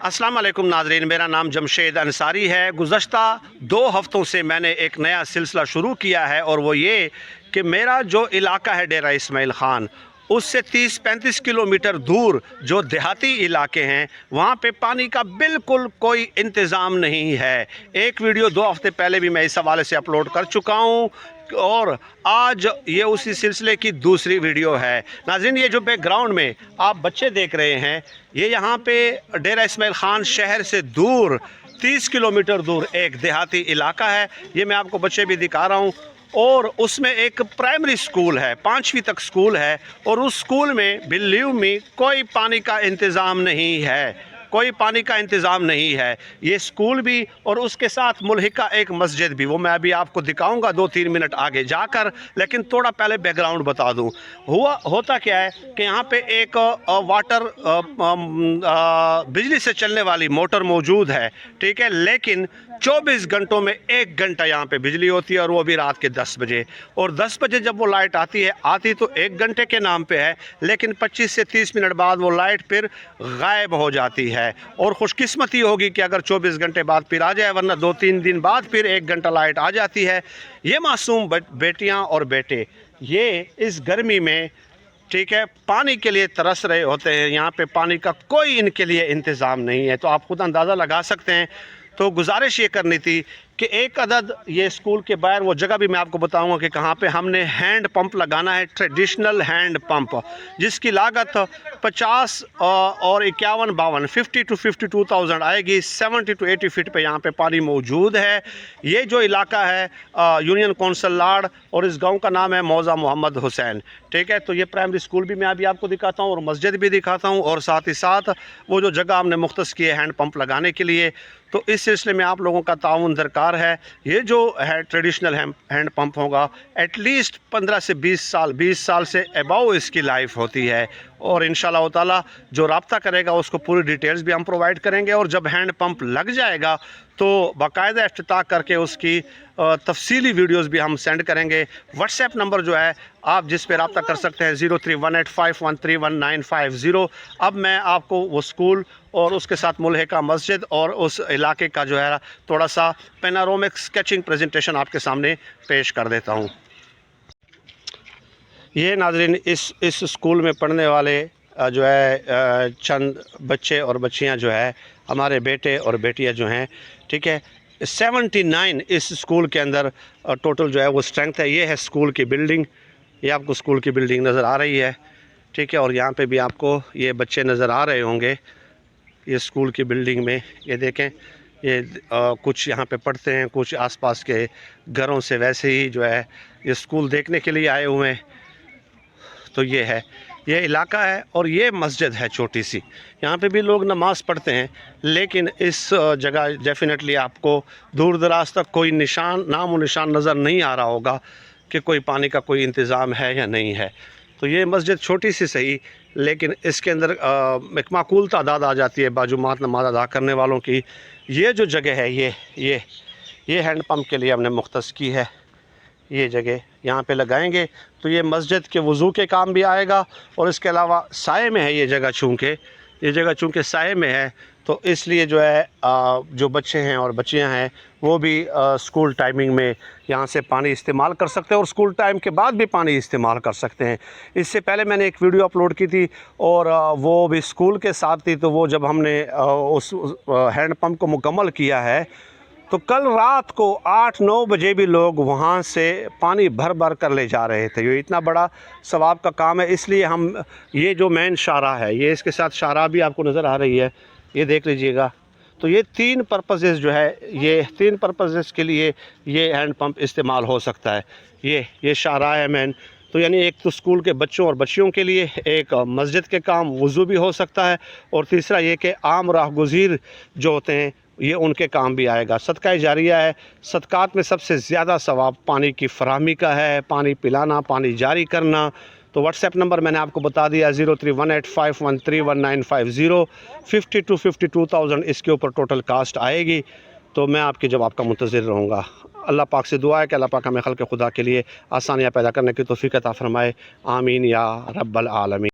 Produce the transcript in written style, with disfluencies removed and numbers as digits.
अस्सलाम वालेकुम नाज़रीन, मेरा नाम जमशेद अंसारी है। गुज़श्ता 2 हफ़्तों से मैंने एक नया सिलसिला शुरू किया है और वो ये कि मेरा जो इलाका है डेरा इस्माइल ख़ान, उससे 30-35 किलोमीटर दूर जो देहाती इलाके हैं वहाँ पे पानी का बिल्कुल कोई इंतज़ाम नहीं है। एक वीडियो 2 हफ़्ते पहले भी मैं इस हवाले से अपलोड कर चुका हूँ और आज ये उसी सिलसिले की दूसरी वीडियो है। नाज़रीन, ये जो बैकग्राउंड में आप बच्चे देख रहे हैं, ये यहाँ पे डेरा इस्माइल ख़ान शहर से दूर 30 किलोमीटर दूर एक देहाती इलाका है। ये मैं आपको बच्चे भी दिखा रहा हूँ और उसमें एक प्राइमरी स्कूल है, 5वीं तक स्कूल है और उस स्कूल में बिलीव मी कोई पानी का इंतज़ाम नहीं है, कोई पानी का इंतज़ाम नहीं है। ये स्कूल भी और उसके साथ मुल्हिका एक मस्जिद भी, वो मैं अभी आपको दिखाऊंगा 2-3 मिनट आगे जाकर, लेकिन थोड़ा पहले बैकग्राउंड बता दूं। होता क्या है कि यहाँ पे एक बिजली से चलने वाली मोटर मौजूद है, ठीक है, लेकिन 24 घंटों में 1 घंटा यहाँ पे बिजली होती है और वो भी रात के 10 बजे। और 10 बजे जब वो लाइट आती है, आती तो 1 घंटे के नाम पे है, लेकिन 25 से 30 मिनट बाद वो लाइट फिर गायब हो जाती है। और खुशकिस्मती होगी कि अगर 24 घंटे बाद फिर आ जाए, वरना 2-3 दिन बाद फिर 1 घंटा लाइट आ जाती है। ये मासूम बेटियाँ और बेटे ये इस गर्मी में, ठीक है, पानी के लिए तरस रहे होते हैं। यहाँ पे पानी का कोई इनके लिए इंतज़ाम नहीं है, तो आप खुद अंदाज़ा लगा सकते हैं। तो गुजारिश ये करनी थी कि एक अदद ये स्कूल के बाहर, वो जगह भी मैं आपको बताऊंगा कि कहाँ पे हमने हैंड पंप लगाना है, ट्रेडिशनल हैंड पंप, जिसकी लागत 50 और 51-52 50 to 52,000 आएगी। 70 to 80 फीट पे यहाँ पे पानी मौजूद है। ये जो इलाका है यूनियन कौंसल लाड़ और इस गांव का नाम है मौज़ा मोहम्मद हुसैन, ठीक है। तो ये प्राइमरी स्कूल भी मैं अभी आपको दिखाता हूँ और मस्जिद भी दिखाता हूँ और साथ ही साथ वो जो जगह हमने मुख्तस की है हैंड पंप लगाने के लिए। तो इस सिलसिले में आप लोगों का ताउन दरकार है। ये जो है ट्रेडिशनल हैंड पंप होगा, एटलीस्ट 15 से 20 साल से अबाउ इसकी लाइफ होती है और इंशाल्लाह ताला जो राब्ता करेगा उसको पूरी डिटेल्स भी हम प्रोवाइड करेंगे। और जब हैंड पंप लग जाएगा तो बाकायदा इफ्तिताह करके उसकी तफसीली वीडियोस भी हम सेंड करेंगे। व्हाट्सएप नंबर जो है आप जिस पे रब्ता कर सकते हैं 031851319950। अब मैं आपको वो स्कूल और उसके साथ मुल्हिका मस्जिद और उस इलाके का जो है थोड़ा सा पैनारोमिक स्केचिंग प्रेजेंटेशन आपके सामने पेश कर देता हूँ। ये नाज़रीन इस स्कूल में पढ़ने वाले जो है चंद बच्चे और बच्चियाँ जो है हमारे बेटे और बेटियाँ जो हैं, ठीक है। 79 इस स्कूल के अंदर टोटल जो है वो स्ट्रेंथ है। ये है स्कूल की बिल्डिंग, ये आपको स्कूल की बिल्डिंग नज़र आ रही है, ठीक है। और यहाँ पे भी आपको ये बच्चे नज़र आ रहे होंगे ये स्कूल की बिल्डिंग में। ये देखें, ये कुछ यहाँ पे पढ़ते हैं, कुछ आसपास के घरों से वैसे ही जो है ये स्कूल देखने के लिए आए हुए हैं। तो ये है, ये इलाका है और ये मस्जिद है छोटी सी, यहाँ पे भी लोग नमाज़ पढ़ते हैं। लेकिन इस जगह डेफिनेटली आपको दूर दराज तक कोई नामो निशान नज़र नहीं आ रहा होगा कि कोई पानी का कोई इंतज़ाम है या नहीं है। तो ये मस्जिद छोटी सी सही, लेकिन इसके अंदर एक माकूल तादाद आ जाती है बाजुमात नमाज अदा करने वालों की। ये जो जगह है ये हैंड पंप के लिए हमने मुख्तस की है। ये जगह यहाँ पे लगाएंगे तो ये मस्जिद के वज़ू के काम भी आएगा और इसके अलावा साए में है ये जगह, चूँकि साए में है तो इसलिए जो है जो बच्चे हैं और बच्चियाँ हैं वो भी स्कूल टाइमिंग में यहाँ से पानी इस्तेमाल कर सकते हैं और स्कूल टाइम के बाद भी पानी इस्तेमाल कर सकते हैं। इससे पहले मैंने एक वीडियो अपलोड की थी और वो भी स्कूल के साथ थी। तो वो जब हमने उस हैंड पंप को मुकम्मल किया है तो कल रात को 8-9 बजे भी लोग वहाँ से पानी भर कर ले जा रहे थे। ये इतना बड़ा सवाब का काम है, इसलिए हम ये जो मेन शाहरा है, ये इसके साथ शाहरा भी आपको नज़र आ रही है, ये देख लीजिएगा। तो ये 3 पर्पसेस जो है, ये 3 पर्पसेस के लिए ये हैंड पंप इस्तेमाल हो सकता है। ये शाहरा है मेन। तो यानी एक तो स्कूल के बच्चों और बच्चियों के लिए, एक मस्जिद के काम वज़ू भी हो सकता है और तीसरा ये कि आम राहगुज़ीर जो होते हैं ये उनके काम भी आएगा। सदका जारिया है। सदकात में सबसे ज़्यादा सवाब पानी की फराहमी का है, पानी पिलाना, पानी जारी करना। तो व्हाट्सएप नंबर मैंने आपको बता दिया 031851319950। 50 to 52,000 इसके ऊपर टोटल कास्ट आएगी। तो मैं आपके जवाब का मुंतज़िर रहूँगा। अल्लाह पाक से दुआ है कि अल्लाह पाक हमें खल्क़ खुदा के लिए आसानियाँ पैदा करने की तौफ़ीक़ अता फ़रमाए। आमीन या रब्बल आलमीन।